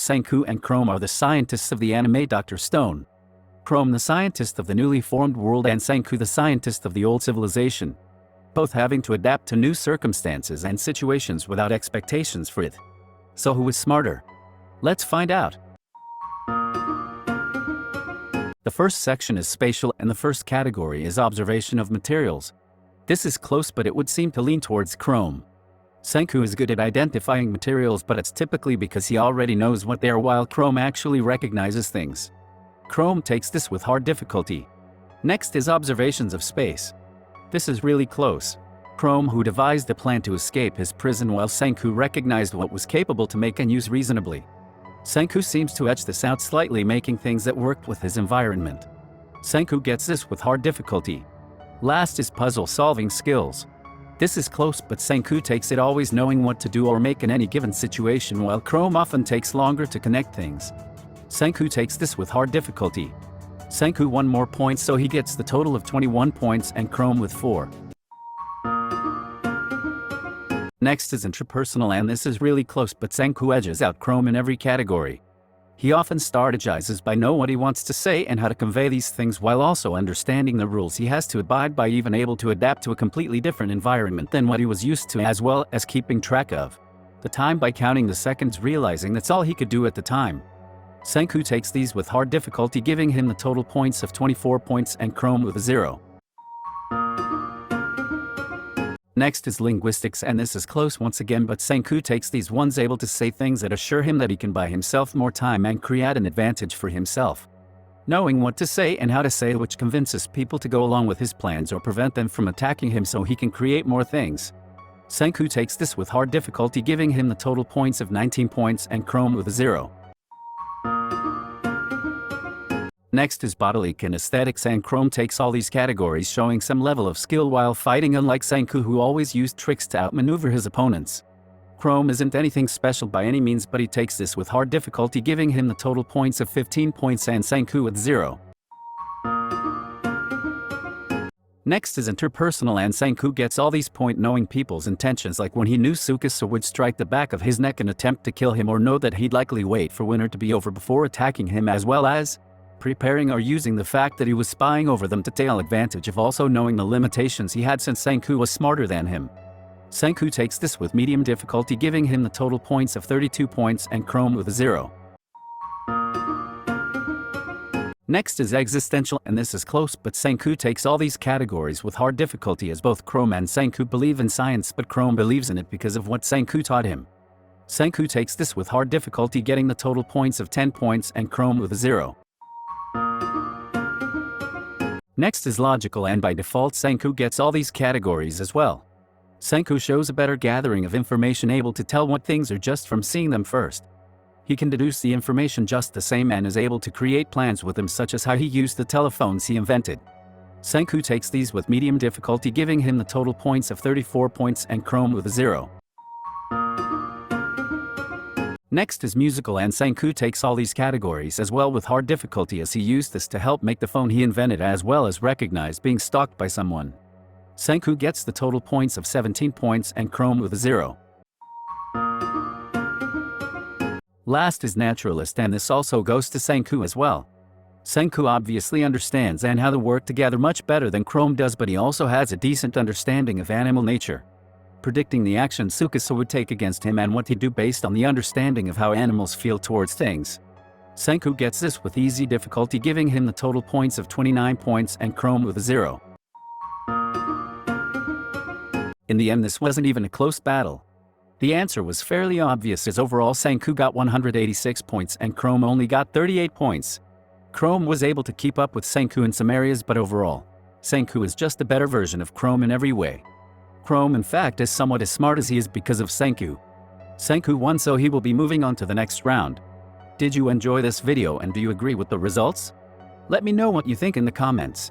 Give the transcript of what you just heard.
Senku and Chrome are the scientists of the anime Dr. Stone. Chrome the scientist of the newly formed world and Senku the scientist of the old civilization. Both having to adapt to new circumstances and situations without expectations for it. So who is smarter? Let's find out. The first section is spatial and the first category is observation of materials. This is close, but it would seem to lean towards Chrome. Senku is good at identifying materials, but it's typically because he already knows what they are, while Chrome actually recognizes things. Chrome takes this with hard difficulty. Next is observations of space. This is really close. Chrome who devised a plan to escape his prison, while Senku recognized what was capable to make and use reasonably. Senku seems to edge this out slightly, making things that worked with his environment. Senku gets this with hard difficulty. Last is puzzle-solving skills. This is close, but Senku takes it always knowing what to do or make in any given situation, while Chrome often takes longer to connect things. Senku takes this with hard difficulty. Senku 1 more point, so he gets the total of 21 points and Chrome with 4. Next is interpersonal, and this is really close, but Senku edges out Chrome in every category. He often strategizes by knowing what he wants to say and how to convey these things, while also understanding the rules he has to abide by, even able to adapt to a completely different environment than what he was used to, as well as keeping track of the time by counting the seconds, realizing that's all he could do at the time. Senku takes these with hard difficulty, giving him the total points of 24 points and Chrome with a 0. Next is linguistics, and this is close once again, but Senku takes these ones, able to say things that assure him that he can buy himself more time and create an advantage for himself. Knowing what to say and how to say, which convinces people to go along with his plans or prevent them from attacking him so he can create more things. Senku takes this with hard difficulty, giving him the total points of 19 points and Chrome with a 0. Next is bodily kinesthetics, and Chrome takes all these categories, showing some level of skill while fighting, unlike Senku who always used tricks to outmaneuver his opponents. Chrome isn't anything special by any means, but he takes this with hard difficulty, giving him the total points of 15 points and Senku with 0. Next is interpersonal, and Senku gets all these points knowing people's intentions, like when he knew Tsukasa would strike the back of his neck and attempt to kill him, or know that he'd likely wait for winter to be over before attacking him, as well as preparing or using the fact that he was spying over them to take advantage of, also knowing the limitations he had since Senku was smarter than him. Senku takes this with medium difficulty, giving him the total points of 32 points and Chrome with a 0. Next is existential, and this is close, but Senku takes all these categories with hard difficulty, as both Chrome and Senku believe in science, but Chrome believes in it because of what Senku taught him. Senku takes this with hard difficulty, getting the total points of 10 points and Chrome with a 0. Next is logical, and by default Senku gets all these categories as well. Senku shows a better gathering of information, able to tell what things are just from seeing them first. He can deduce the information just the same and is able to create plans with them, such as how he used the telephones he invented. Senku takes these with medium difficulty, giving him the total points of 34 points and Chrome with a 0. Next is musical, and Senku takes all these categories as well with hard difficulty, as he used this to help make the phone he invented, as well as recognize being stalked by someone. Senku gets the total points of 17 points and Chrome with a 0. Last is naturalist, and this also goes to Senku as well. Senku obviously understands and how to work together much better than Chrome does, but he also has a decent understanding of animal nature. Predicting the action Tsukasa would take against him and what he'd do based on the understanding of how animals feel towards things. Senku gets this with easy difficulty, giving him the total points of 29 points and Chrome with a 0. In the end, this wasn't even a close battle. The answer was fairly obvious, as overall Senku got 186 points and Chrome only got 38 points. Chrome was able to keep up with Senku in some areas, but overall, Senku is just a better version of Chrome in every way. Chrome in fact is somewhat as smart as he is because of Senku. Senku won, so he will be moving on to the next round. Did you enjoy this video, and do you agree with the results? Let me know what you think in the comments.